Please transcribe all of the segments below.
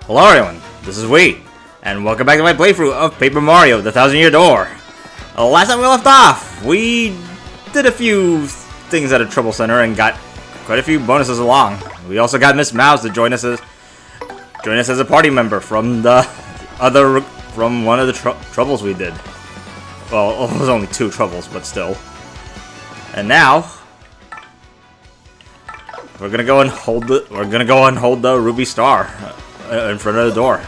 Hello everyone, this is Wii, and welcome back to my playthrough of Paper Mario: The Thousand Year Door. Last time we left off, we did a few things at a Trouble Center and got quite a few bonuses along. We also got Miss Mouse to join us as a party member from one of the troubles we did. Well, it was only 2 troubles, but still. And now we're gonna go and hold the Ruby Star in front of the door.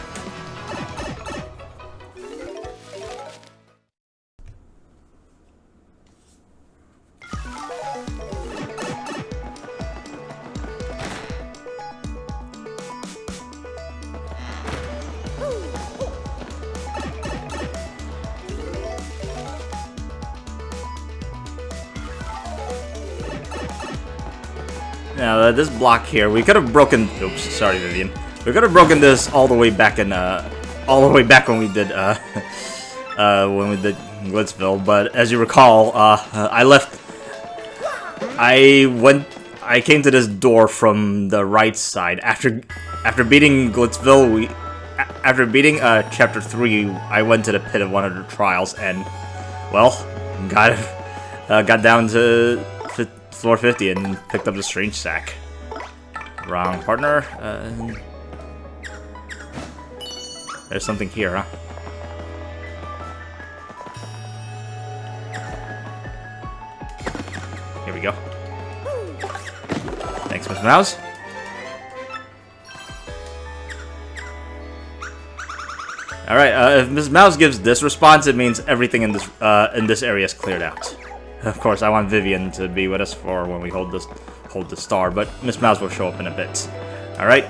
Now this block here, we could have broken. Oops, sorry, Vivian. We could have broken this all the way back when we did Glitzville. But as you recall, I came to this door from the right side after beating Glitzville. After beating Chapter 3, I went to the pit of one of the trials and, well, got down to floor 50 and picked up the strange sack. Wrong partner. There's something here, huh? Here we go. Thanks, Miss Mouse. Alright, if Miss Mouse gives this response, it means everything in this area is cleared out. Of course, I want Vivian to be with us for when we hold the star, but Miss Mouse will show up in a bit. Alright.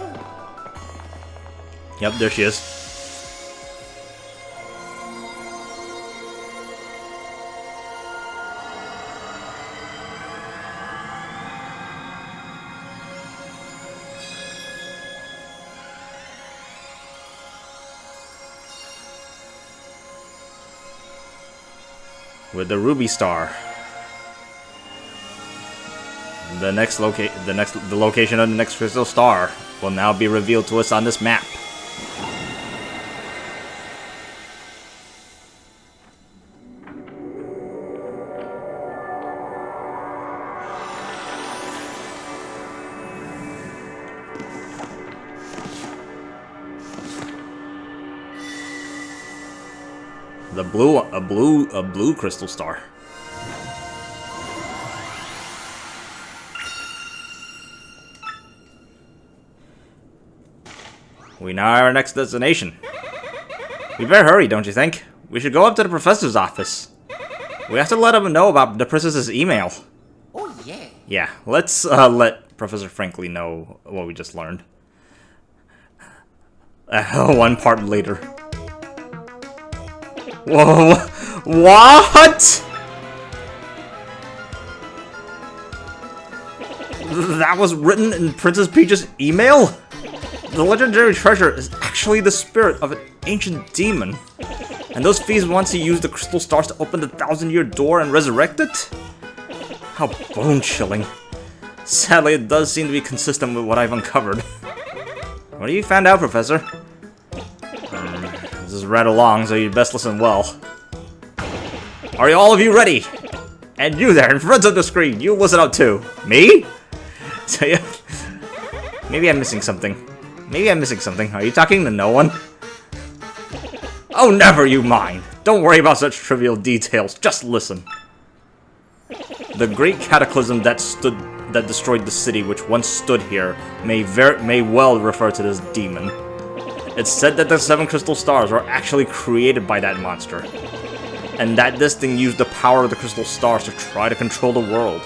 Yep, there she is. With the Ruby Star. The location of the next crystal star will now be revealed to us on this map. A blue crystal star. We now are our next destination. We better hurry, don't you think? We should go up to the professor's office. We have to let him know about the princess's email. Oh yeah. Yeah, let's let Professor Franklin know what we just learned. One part later. Whoa! What? That was written in Princess Peach's email? The legendary treasure is actually the spirit of an ancient demon. And those thieves want to use the crystal stars to open the thousand-year door and resurrect it? How bone-chilling. Sadly, it does seem to be consistent with what I've uncovered. What have you found out, Professor? This is rather long, so you'd best listen well. Are all of you ready? And you there in front of the screen, you listen up too. Me? So yeah, maybe I'm missing something. Are you talking to no one? Oh, never you mind. Don't worry about such trivial details. Just listen. The great cataclysm that destroyed the city which once stood here may well refer to this demon. It's said that the 7 crystal stars were actually created by that monster, and that this thing used the power of the crystal stars to try to control the world.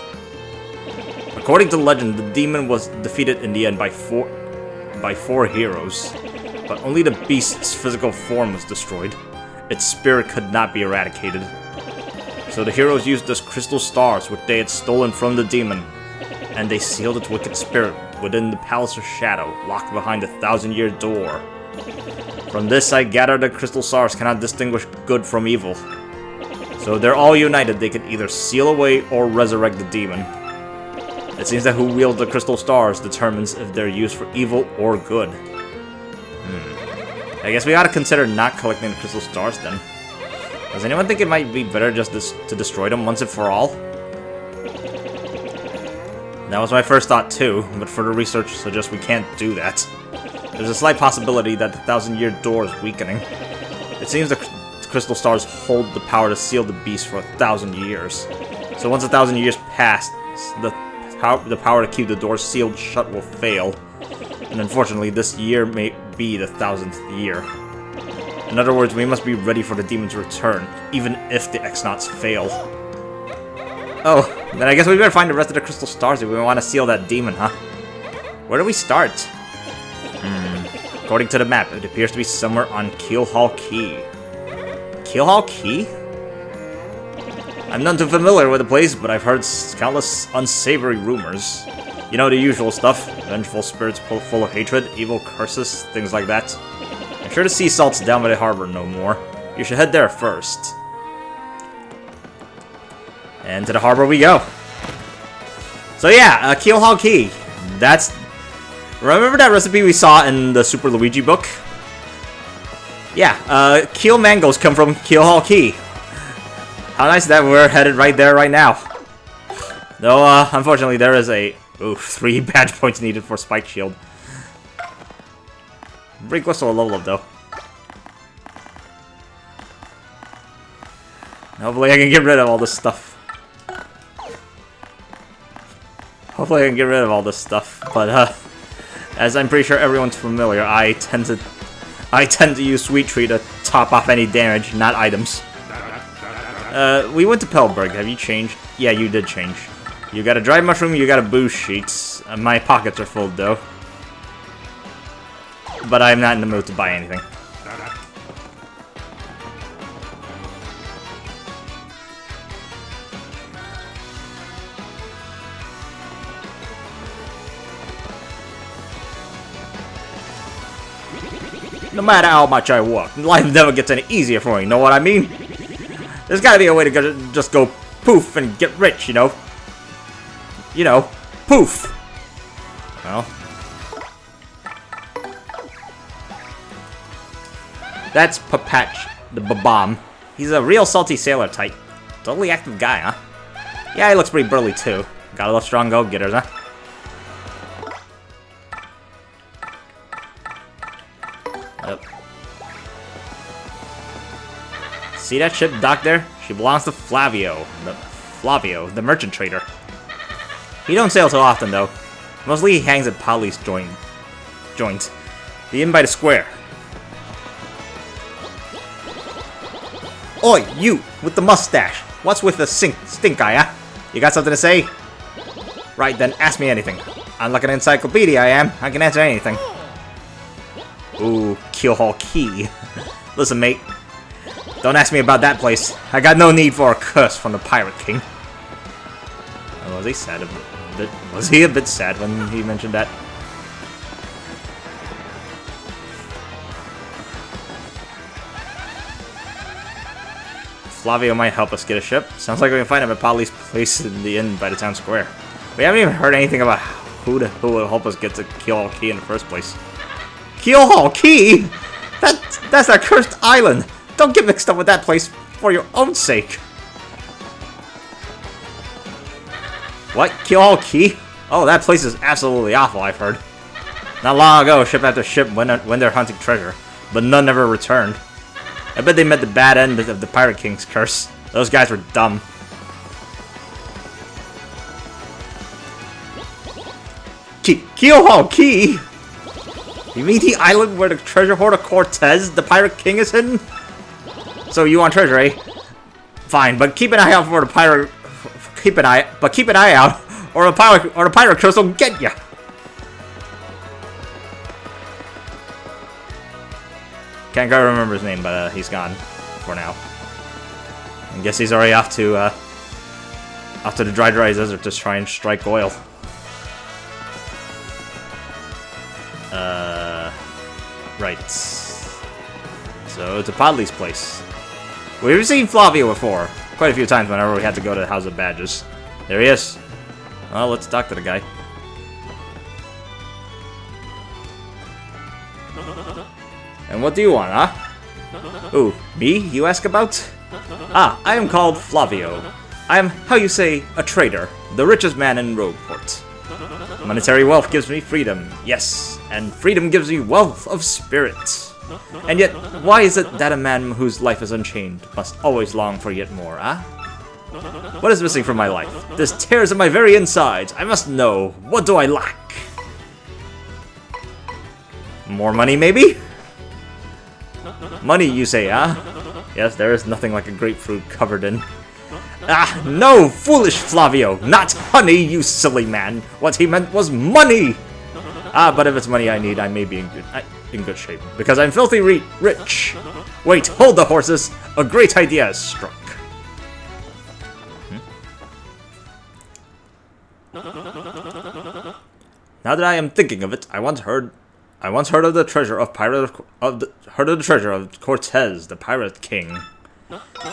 According to legend, the demon was defeated in the end by four heroes, but only the beast's physical form was destroyed. Its spirit could not be eradicated. So the heroes used the crystal stars which they had stolen from the demon, and they sealed its wicked spirit within the Palace of Shadow, locked behind the thousand-year door. From this I gather the crystal stars cannot distinguish good from evil. So they're all united, they can either seal away or resurrect the demon. It seems that who wields the crystal stars determines if they're used for evil or good. I guess we gotta consider not collecting the crystal stars then. Does anyone think it might be better just to destroy them once and for all? That was my first thought too, but further research suggests we can't do that. There's a slight possibility that the 1,000-year door is weakening. It seems the crystal stars hold the power to seal the beast for 1,000 years. So once 1,000 years pass, the power to keep the door sealed shut will fail. And unfortunately, this year may be the 1,000th year. In other words, we must be ready for the demon's return, even if the X-Nauts fail. Oh, then I guess we better find the rest of the crystal stars if we want to seal that demon, huh? Where do we start? According to the map, it appears to be somewhere on Keelhaul Key. Keelhaul Key? I'm none too familiar with the place, but I've heard countless unsavory rumors. You know, the usual stuff. Vengeful spirits full of hatred, evil curses, things like that. I'm sure the sea salt's down by the harbor no more. You should head there first. And to the harbor we go. So yeah, Keelhaul Key. That's... Remember that recipe we saw in the Super Luigi book? Yeah, Keel mangoes come from Keelhaul Key. How nice that we're headed right there right now. Though, unfortunately, there is a... Ooh, 3 badge points needed for Spike Shield. Pretty close to a level up, though. Hopefully I can get rid of all this stuff. Hopefully I can get rid of all this stuff, but, as I'm pretty sure everyone's familiar, I tend to use Sweet Tree to top off any damage, not items. We went to Pelberg. Have you changed? Yeah, you did change. You got a dried mushroom, you got a boost sheets. My pockets are full, though. But I'm not in the mood to buy anything. No matter how much I work, life never gets any easier for me, know what I mean? There's gotta be a way to just go poof and get rich, you know? You know, poof! Well... That's Papatch, the Babam. He's a real salty sailor type. Totally active guy, huh? Yeah, he looks pretty burly too. Gotta love strong go-getters, huh? Yep. See that ship docked there? She belongs to Flavio, the merchant trader. He don't sail so often though. Mostly he hangs at Polly's joint. The inn by the square. Oi, you with the mustache. What's with the stink eye, huh? You got something to say? Right then, ask me anything. I'm like an encyclopedia, I am. I can answer anything. Ooh, Keelhaul Key. Listen, mate. Don't ask me about that place. I got no need for a curse from the Pirate King. Oh, was he sad a bit? Was he a bit sad when he mentioned that? Flavio might help us get a ship. Sounds like we can find him at Polly's place in the inn by the town square. We haven't even heard anything about who will help us get to Keelhaul Key in the first place. Keelhaul Key? That's that cursed island! Don't get mixed up with that place for your own sake! What? Keelhaul Key? Oh, that place is absolutely awful, I've heard. Not long ago, ship after ship went there hunting treasure, but none ever returned. I bet they met the bad end of the Pirate King's curse. Those guys were dumb. Keelhaul Key? You mean the island where the treasure hoarder Cortez, the Pirate King, is hidden? So you want treasure, eh? Fine, but keep an eye out for the pirate. Keep an eye out, or the pirate curse will get ya. Can't quite remember his name, but he's gone for now. I guess he's already off to the dry desert to try and strike oil. Right. So to Podley's place. We've seen Flavio before, quite a few times whenever we had to go to the House of Badges. There he is. Well, let's talk to the guy. And what do you want, huh? Ooh, me, you ask about? Ah, I am called Flavio. I am, how you say, a trader, the richest man in Rogueport. Monetary wealth gives me freedom, yes, and freedom gives me wealth of spirit. And yet, why is it that a man whose life is unchained must always long for yet more, huh? What is missing from my life? This tears at my very insides. I must know. What do I lack? More money, maybe? Money, you say, huh? Yes, there is nothing like a grapefruit covered in... Ah, no, foolish Flavio! Not honey, you silly man! What he meant was money! Ah, but if it's money I need, I may be in good shape. Because I'm filthy rich! Wait, hold the horses! A great idea has struck. Now that I am thinking of it, I once heard of the treasure of Cortez, the pirate king.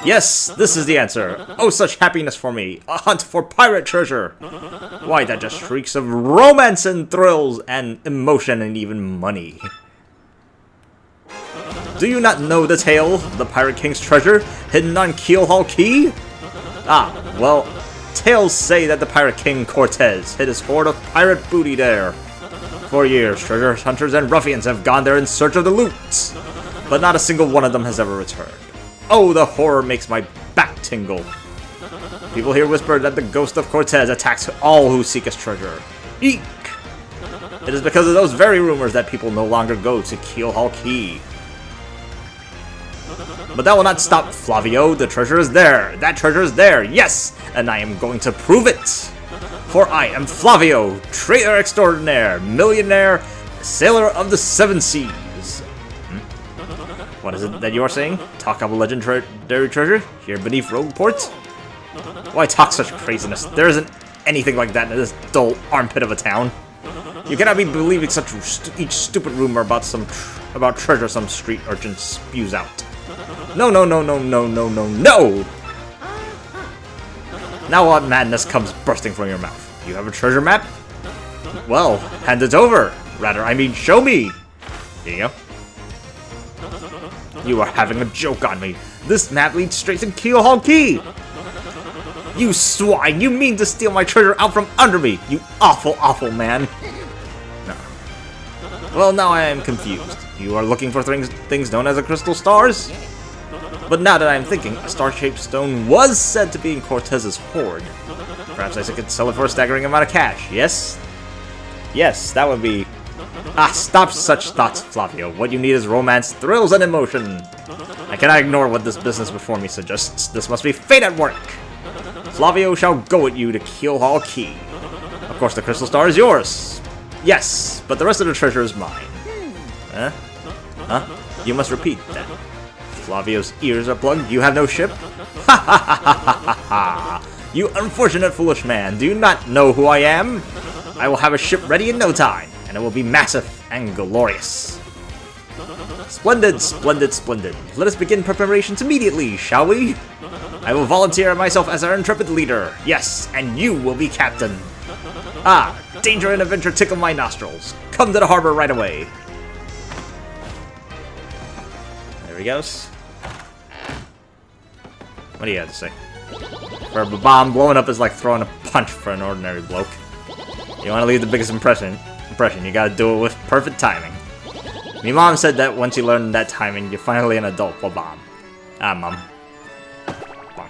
Yes, this is the answer. Oh, such happiness for me. A hunt for pirate treasure. Why, that just shrieks of romance and thrills and emotion and even money. Do you not know the tale? The Pirate King's treasure, hidden on Keelhaul Key? Ah, well, tales say that the Pirate King Cortez hid his hoard of pirate booty there. For years, treasure hunters and ruffians have gone there in search of the loot, but not a single one of them has ever returned. Oh, the horror makes my back tingle. People here whisper that the ghost of Cortez attacks all who seek his treasure. Eek! It is because of those very rumors that people no longer go to Keelhaul Key. But that will not stop Flavio. The treasure is there. That treasure is there, yes! And I am going to prove it! For I am Flavio, trader extraordinaire, millionaire, sailor of the seven seas. What is it that you are saying? Talk of a legendary treasure here beneath Rogueport? Why talk such craziness? There isn't anything like that in this dull armpit of a town. You cannot be believing such each stupid rumor about treasure some street urchin spews out. No, no, no, no, no, no, no, no! Now what madness comes bursting from your mouth? You have a treasure map? Well, hand it over. Rather, I mean, show me. Here you go. You are having a joke on me. This map leads straight to Keelhaul Key. You swine! You mean to steal my treasure out from under me? You awful, awful man. No. Well, now I am confused. You are looking for things known as the crystal stars? But now that I am thinking, a star-shaped stone was said to be in Cortez's hoard. Perhaps I could sell it for a staggering amount of cash, yes? Yes, that would be... Ah, stop such thoughts, Flavio. What you need is romance, thrills, and emotion. I cannot ignore what this business before me suggests. This must be fate at work. Flavio shall go with you to Keelhaul Key. Of course, the crystal star is yours. Yes, but the rest of the treasure is mine. Huh? Huh? You must repeat that. Flavio's ears are plugged. You have no ship? Ha ha ha ha ha ha! You unfortunate foolish man. Do you not know who I am? I will have a ship ready in no time, and it will be massive and glorious. Splendid, splendid, splendid. Let us begin preparations immediately, shall we? I will volunteer myself as our intrepid leader. Yes, and you will be captain. Ah, danger and adventure tickle my nostrils. Come to the harbor right away. There he goes. What do you have to say? For a bomb, blowing up is like throwing a punch for an ordinary bloke. You want to leave the biggest impression, you gotta do it with perfect timing. My mom said that once you learn that timing, you're finally an adult, Bob. Ah, Mom. Bonk.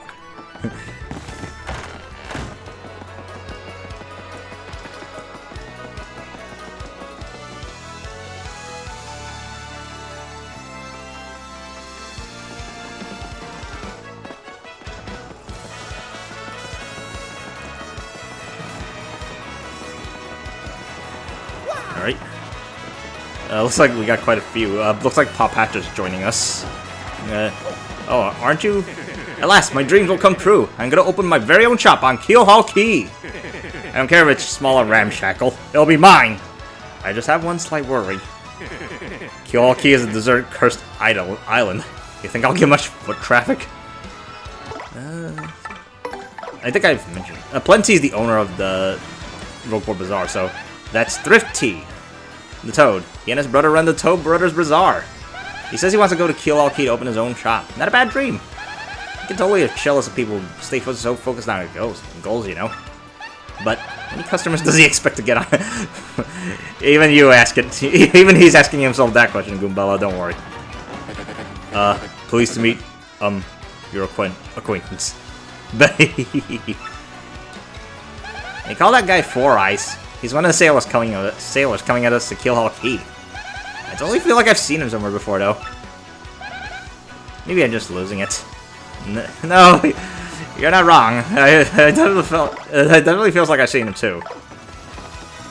Alright. Looks like we got quite a few. Looks like Pop Hatcher's joining us. Oh, aren't you? At last, my dreams will come true. I'm gonna open my very own shop on Keelhaul Key. I don't care if it's small or ramshackle. It'll be mine. I just have one slight worry. Keelhaul Key is a deserted, cursed island. You think I'll get much foot traffic? I think I've mentioned. Plenty is the owner of the Rogueport Bazaar, so that's Thrifty. the Toad. He and his brother run the Toad Brothers Bazaar. He says he wants to go to Kiel Key to open his own shop. Not a bad dream. You can totally jealous of people stay so focused on goals, you know. But how many customers does he expect to get on? Even you ask it. Even he's asking himself that question, Goombella. Don't worry. Pleased to meet your acquaintance. They call that guy Four Eyes. He's one of the sailors coming at us to kill Key. I totally feel like I've seen him somewhere before, though. Maybe I'm just losing it. No, you're not wrong. It definitely feels like I've seen him too.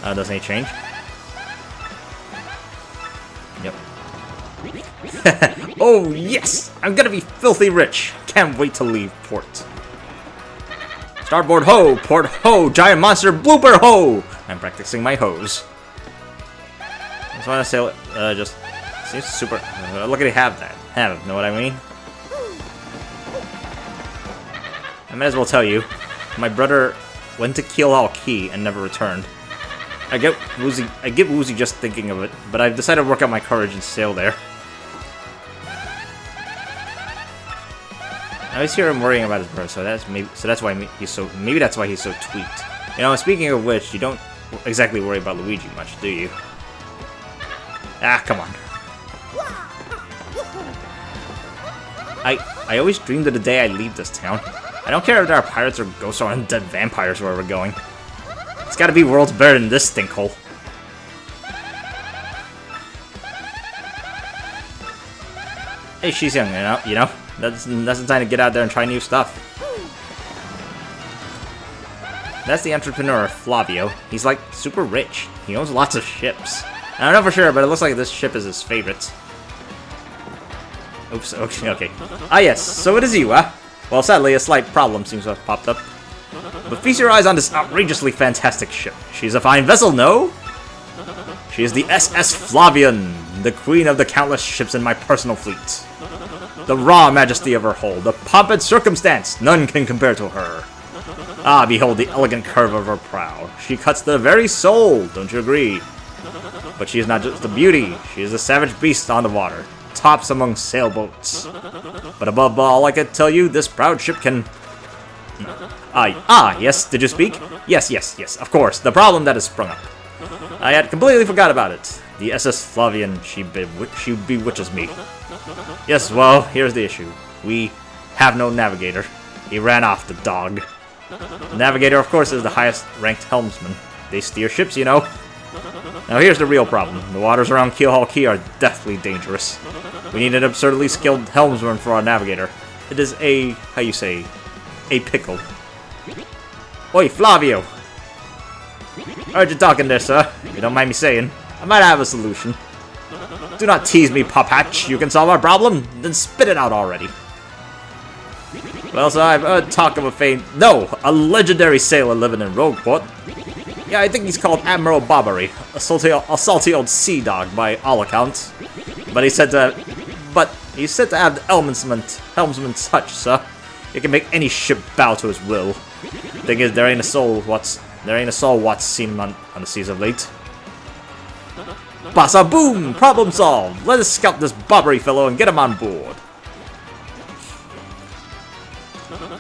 Doesn't he change? Yep. Oh yes! I'm gonna be filthy rich. Can't wait to leave port. Starboard ho! Port ho! Giant monster blooper ho! I'm practicing my hose. I just want to say, just seems super. Look at it, have him. Know what I mean? I might as well tell you, my brother went to Kiel Key and never returned. I get woozy just thinking of it, but I've decided to work out my courage and sail there. I always hear him worrying about his brother, so that's why he's so tweaked. You know, speaking of which, you don't exactly worry about Luigi much, do you? Ah, come on. I always dreamed of the day I leave this town. I don't care if there are pirates or ghosts or undead vampires where we're going. It's gotta be worlds better than this stinkhole. Hey, she's young, you know? That's the time to get out there and try new stuff. That's the entrepreneur, Flavio. He's like super rich. He owns lots of ships. I don't know for sure, but it looks like this ship is his favorite. Oops, okay. Ah yes, so it is you, huh? Well, sadly, a slight problem seems to have popped up. But feast your eyes on this outrageously fantastic ship. She's a fine vessel, no? She is the SS Flavian, the queen of the countless ships in my personal fleet. The raw majesty of her hull, the pomp and circumstance, none can compare to her. Ah, behold the elegant curve of her prow. She cuts the very soul, don't you agree? But she is not just a beauty, she is a savage beast on the water. Tops among sailboats. But above all, I can tell you, this proud ship can... yes, did you speak? Yes, of course, the problem that has sprung up. I had completely forgot about it. The SS Flavian, she bewitches me. Yes, well, here's the issue. We have no navigator. He ran off, the dog. The navigator, of course, is the highest ranked helmsman. They steer ships, you know. Now here's the real problem. The waters around Kiel Key are deathly dangerous. We need an absurdly skilled helmsman for our navigator. It is a, how you say, a pickle. Oi, Flavio! Heard you talking there, sir. If you don't mind me saying, I might have a solution. Do not tease me, Pop Hatch. You can solve our problem? Then spit it out already. Well, sir, I've heard talk of a legendary sailor living in Rogueport. Yeah, I think he's called Admiral Bobbery, a salty old sea dog by all accounts. But he's said to have the helmsman's touch, sir. He can make any ship bow to his will. Thing is, there ain't a soul what's seen him on the seas of late. Bassa boom! Problem solved! Let us scout this Bobbery fellow and get him on board.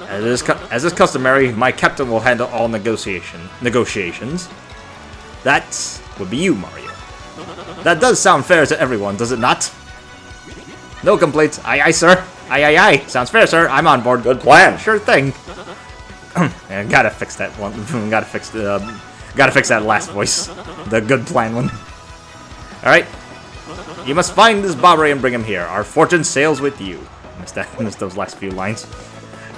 As is customary, my captain will handle all negotiations. That would be you, Mario. That does sound fair to everyone, does it not? No complaints. Aye, sir. Aye. Sounds fair, sir. I'm on board. Good plan. Sure thing. Gotta fix that one. Gotta fix that last voice. The good plan one. Alright. You must find this Bobbery and bring him here. Our fortune sails with you. Missed those last few lines.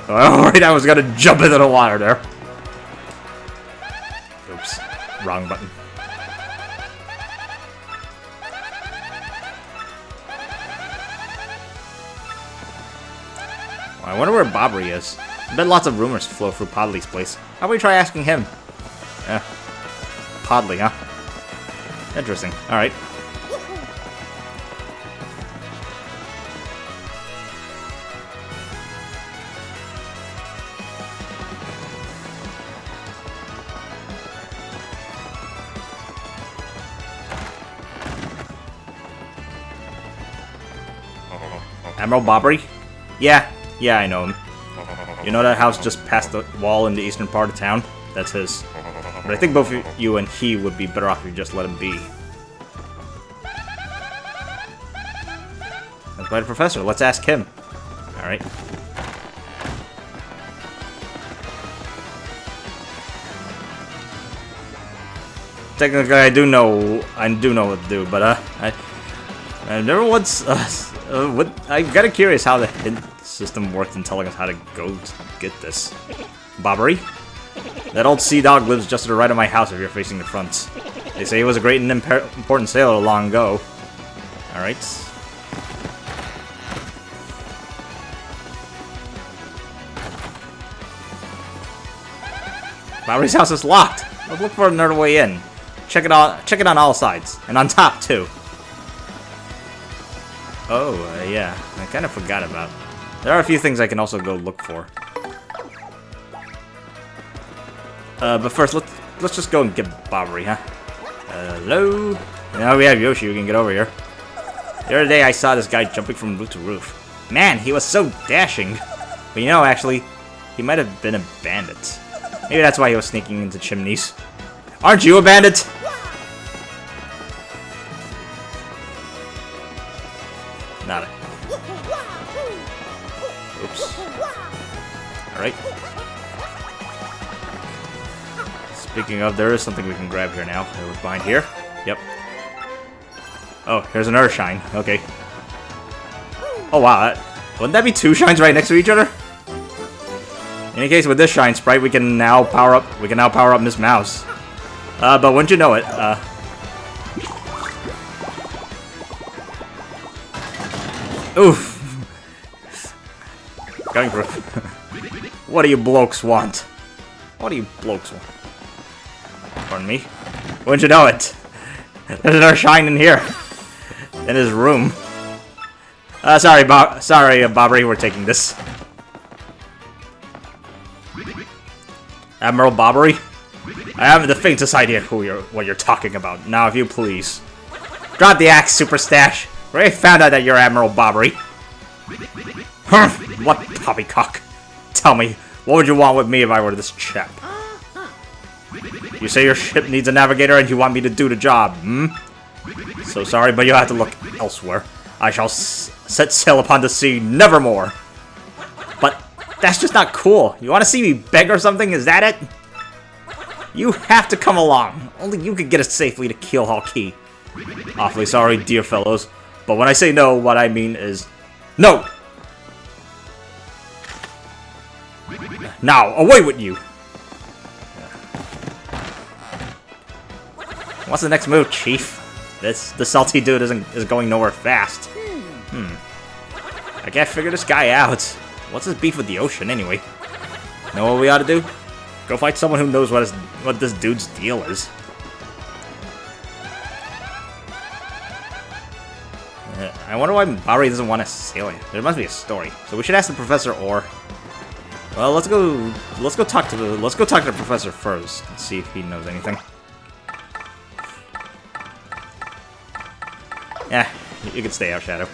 Alright, I was gonna jump into the water there. Oops. Wrong button. Well, I wonder where Bobbery is. I bet lots of rumors flow through Podley's place. How about we try asking him? Yeah. Podley, huh? Interesting. Alright. Admiral Bobbery? Yeah, I know him. You know that house just past the wall in the eastern part of town? That's his. But I think both you and he would be better off if you just let him be. That's by the professor. Let's ask him. Alright. Technically, I do know what to do, but I never once. I'm kind of curious how the hint system worked in telling us how to go to get this. Bobbery? That old sea dog lives just to the right of my house if you're facing the front. They say he was a great and important sailor long ago. Alright. Bobbery's house is locked. Let's look for another way in. Check it on all sides. And on top, too. Oh, yeah. I kind of forgot about. There are a few things I can also go look for. But first, let's just go and get Bobbery, huh? Hello? Now we have Yoshi, we can get over here. The other day I saw this guy jumping from roof to roof. Man, he was so dashing. But you know, actually, he might have been a bandit. Maybe that's why he was sneaking into chimneys. Aren't you a bandit? Not it. Oops. Alright. Speaking of, there is something we can grab here now. It was behind here. Yep. Oh, here's another shine. Okay. Oh wow, wouldn't that be two shines right next to each other? In any case, with this shine sprite, we can now power up Miss Mouse. But wouldn't you know it, oof. Going through. What do you blokes want? What do you blokes want? Pardon me? Wouldn't you know it? There's another shine in here. In his room. Sorry, Bobbery, we're taking this. Admiral Bobbery? I haven't the faintest idea what you're talking about. Now, if you please. Drop the axe, Super Stash. We already found out that you're Admiral Bobbery. Huh? What poppycock? Tell me, what would you want with me if I were this chap? You say your ship needs a navigator and you want me to do the job, hmm? So sorry, but you'll have to look elsewhere. I shall set sail upon the sea nevermore. But that's just not cool. You want to see me beg or something? Is that it? You have to come along. Only you can get us safely to Keelhaul Key. Awfully sorry, dear fellows. But when I say no, what I mean is no! Now, away with you! What's the next move, Chief? The salty dude is going nowhere fast. I can't figure this guy out. What's his beef with the ocean, anyway? Know what we ought to do? Go fight someone who knows what this dude's deal is. I wonder why Bobbery doesn't want to sail it. There must be a story. So we should ask the professor, or well, let's go talk to the professor first and see if he knows anything. Yeah, you can stay out, Shadow.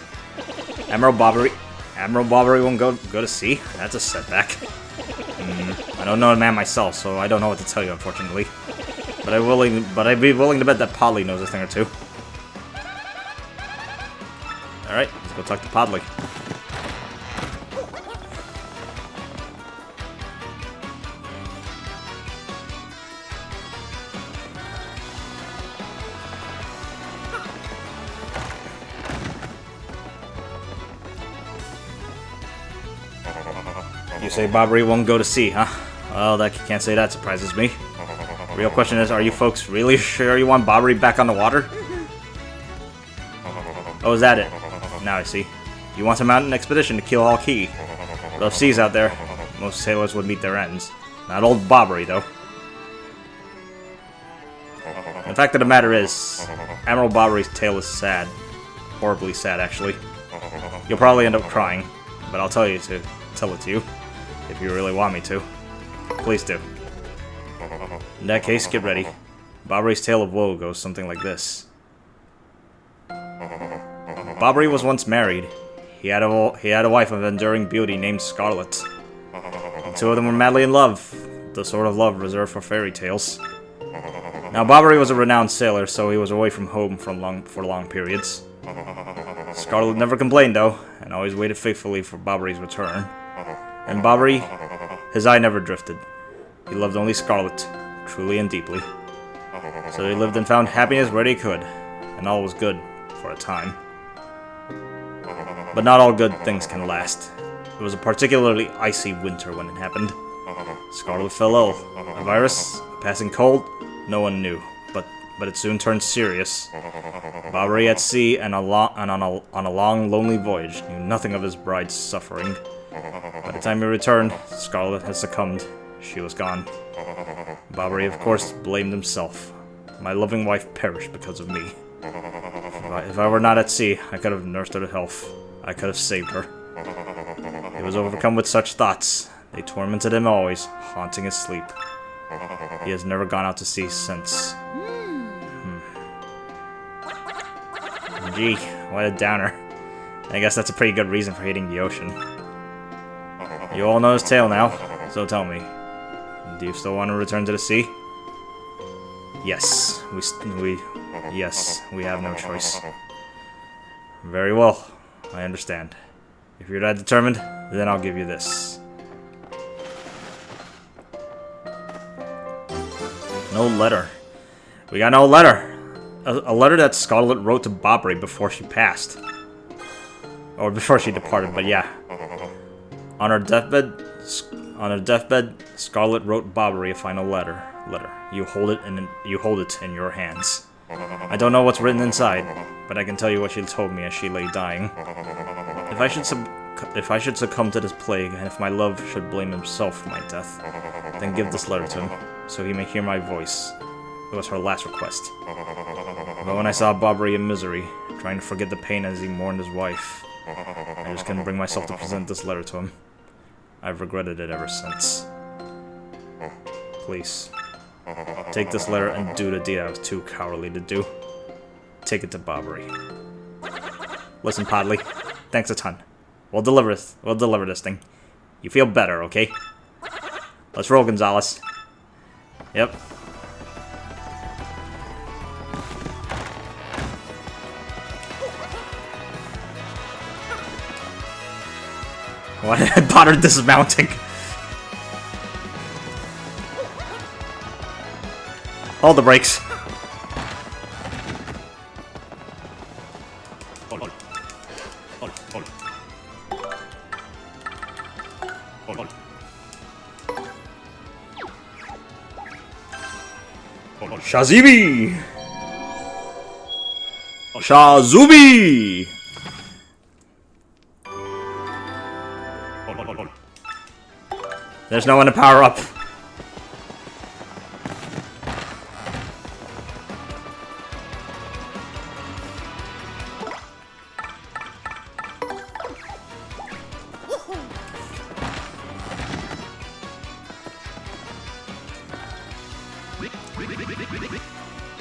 Admiral Bobbery won't go to sea. That's a setback. I don't know the man myself, so I don't know what to tell you, unfortunately. But I'd be willing to bet that Podley knows a thing or two. Alright, let's go talk to Podley. You say Bobbery won't go to sea, huh? Well, that can't say that surprises me. The real question is, are you folks really sure you want Bobbery back on the water? Oh, is that it? Now I see. You want to mount an expedition to Keelhaul Key. Rough seas out there. Most sailors would meet their ends. Not old Bobbery, though. The fact of the matter is, Admiral Bobbery's tale is sad. Horribly sad, actually. You'll probably end up crying, but I'll tell it to you, if you really want me to. Please do. In that case, get ready. Bobbery's tale of woe goes something like this. Bobbery was once married. he had a wife of enduring beauty named Scarlet. The two of them were madly in love, the sort of love reserved for fairy tales. Now, Bobbery was a renowned sailor, so he was away from home for long periods. Scarlet never complained, though, and always waited faithfully for Bobbery's return. And Bobbery, his eye never drifted. He loved only Scarlet, truly and deeply. So he lived and found happiness where he could, and all was good for a time. But not all good things can last. It was a particularly icy winter when it happened. Scarlet fell ill. A virus? A passing cold? No one knew, but it soon turned serious. Bobbery at sea and on a long, lonely voyage knew nothing of his bride's suffering. By the time he returned, Scarlet had succumbed. She was gone. Bobbery, of course, blamed himself. My loving wife perished because of me. If I were not at sea, I could have nursed her to health. I could have saved her. He was overcome with such thoughts. They tormented him always, haunting his sleep. He has never gone out to sea since. Gee, what a downer. I guess that's a pretty good reason for hating the ocean. You all know his tale now, so tell me. Do you still want to return to the sea? Yes, we have no choice. Very well, I understand. If you're that determined, then I'll give you this. No letter. We got no letter. A letter that Scarlet wrote to Bobbery before she passed. Or before she departed, but yeah. On her deathbed, Scarlet wrote Bobbery a final letter. You hold it in your hands. I don't know what's written inside, but I can tell you what she told me as she lay dying. If I should succumb to this plague, and if my love should blame himself for my death, then give this letter to him, so he may hear my voice. It was her last request. But when I saw Bobbery in misery, trying to forget the pain as he mourned his wife, I just couldn't bring myself to present this letter to him. I've regretted it ever since. Please, take this letter and do the deed I was too cowardly to do. Take it to Bobbery. Listen, Podley, thanks a ton. We'll deliver this thing. You feel better, okay? Let's roll, Gonzalez. Yep. Why did I bother dismounting? Hold the brakes. Shazibi! Shazubi! There's no one to power up.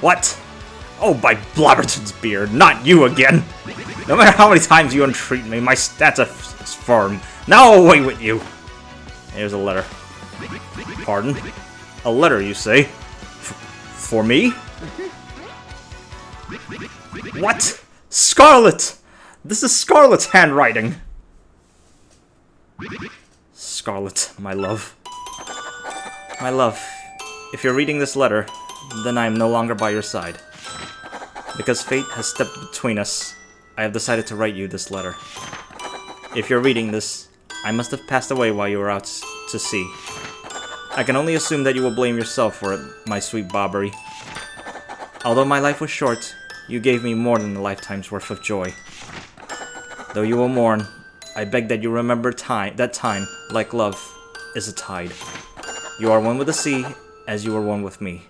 What? Oh, by Blobberton's beard, not you again! No matter how many times you entreat me, my stats are firm. Now away with you! Here's a letter. Pardon? A letter, you say? For me? What? Scarlet! This is Scarlet's handwriting! Scarlet, my love. My love, if you're reading this letter, then I am no longer by your side. Because fate has stepped between us, I have decided to write you this letter. If you're reading this, I must have passed away while you were out to sea. I can only assume that you will blame yourself for it, my sweet Bobbery. Although my life was short, you gave me more than a lifetime's worth of joy. Though you will mourn, I beg that you remember that time, like love, is a tide. You are one with the sea, as you are one with me.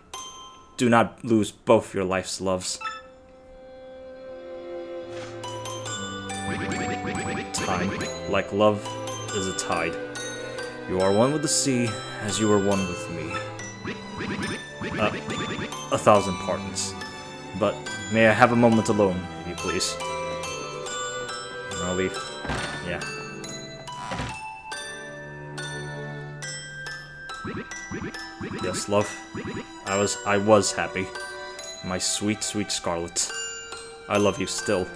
Do not lose both your life's loves. Time, like love, is a tide. You are one with the sea, as you are one with me. 1,000 pardons. But may I have a moment alone, if you please? I'll leave. Yeah. Yes, love. I was happy. My sweet, sweet Scarlet. I love you still.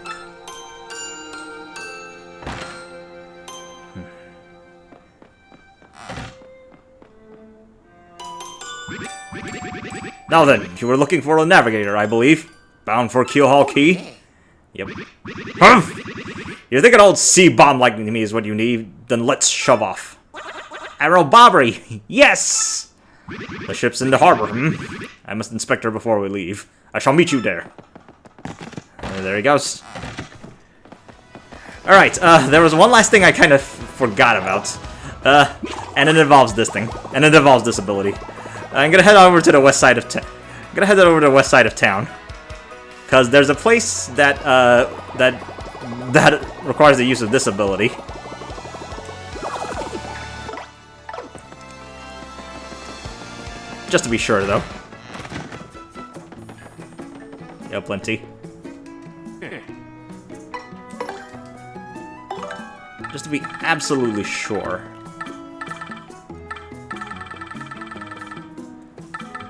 Now then, you were looking for a navigator, I believe. Bound for Keelhaul Key? Yep. Humph! You think an old C-bomb like me is what you need? Then let's shove off. Admiral Bobbery! Yes! The ship's in the harbor, I must inspect her before we leave. I shall meet you there. There he goes. Alright, there was one last thing I kind of forgot about. And it involves this thing. And it involves this ability. I'm gonna head over to the west side of town. I'm gonna head over to the west side of town. Because there's a place that, that requires the use of this ability. Just to be sure, though. Yeah, plenty. Just to be absolutely sure.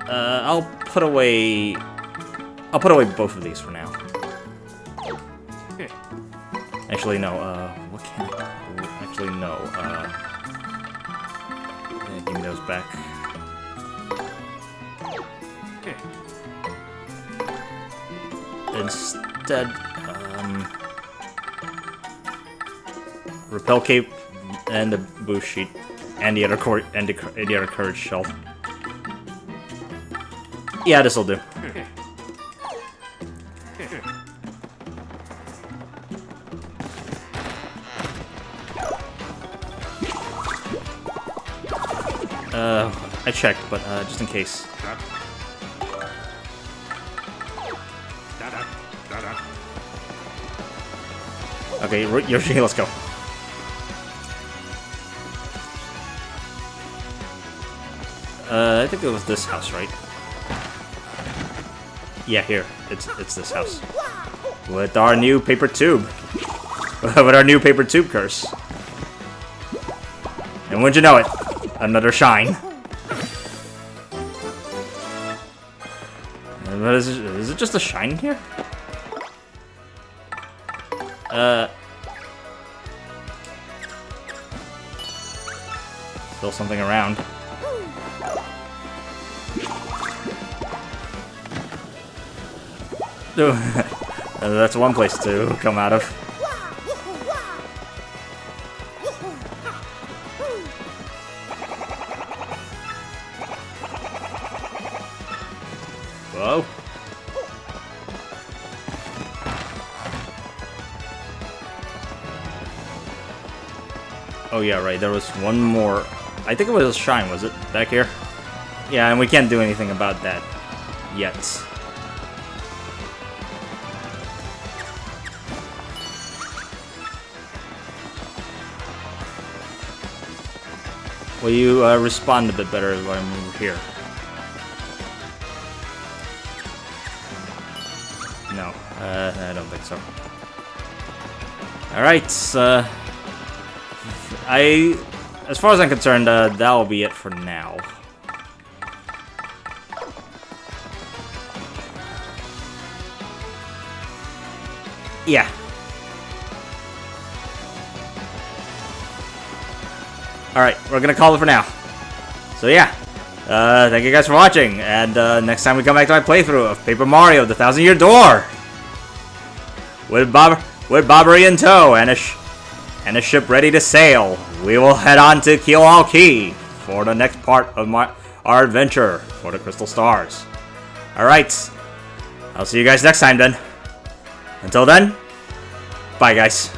I'll put away both of these for now. Actually, no, what can I... Actually, no, yeah, give me those back. Instead, Repel Cape and the boost sheet and the other courage shell. Yeah, this'll do. I checked, but just in case. Okay, Yoshi, let's go. I think it was this house, right? Yeah, here. It's this house. With our new paper tube. With our new paper tube curse. And wouldn't you know it, another shine. What is it? Is it just a shine here? Still something around. That's one place to come out of. Whoa. Oh yeah, right, there was one more. I think it was a shrine, was it? Back here? Yeah, and we can't do anything about that yet. Will you respond a bit better when I'm over here? No, I don't think so. Alright, as far as I'm concerned, that'll be it for now. Yeah. Alright, we're gonna call it for now. So yeah, thank you guys for watching, and next time we come back to my playthrough of Paper Mario: The Thousand-Year Door! With Bobbery in tow and a ship ready to sail, we will head on to Keelhaul Key for the next part of our adventure for the Crystal Stars. Alright, I'll see you guys next time then. Until then, bye guys.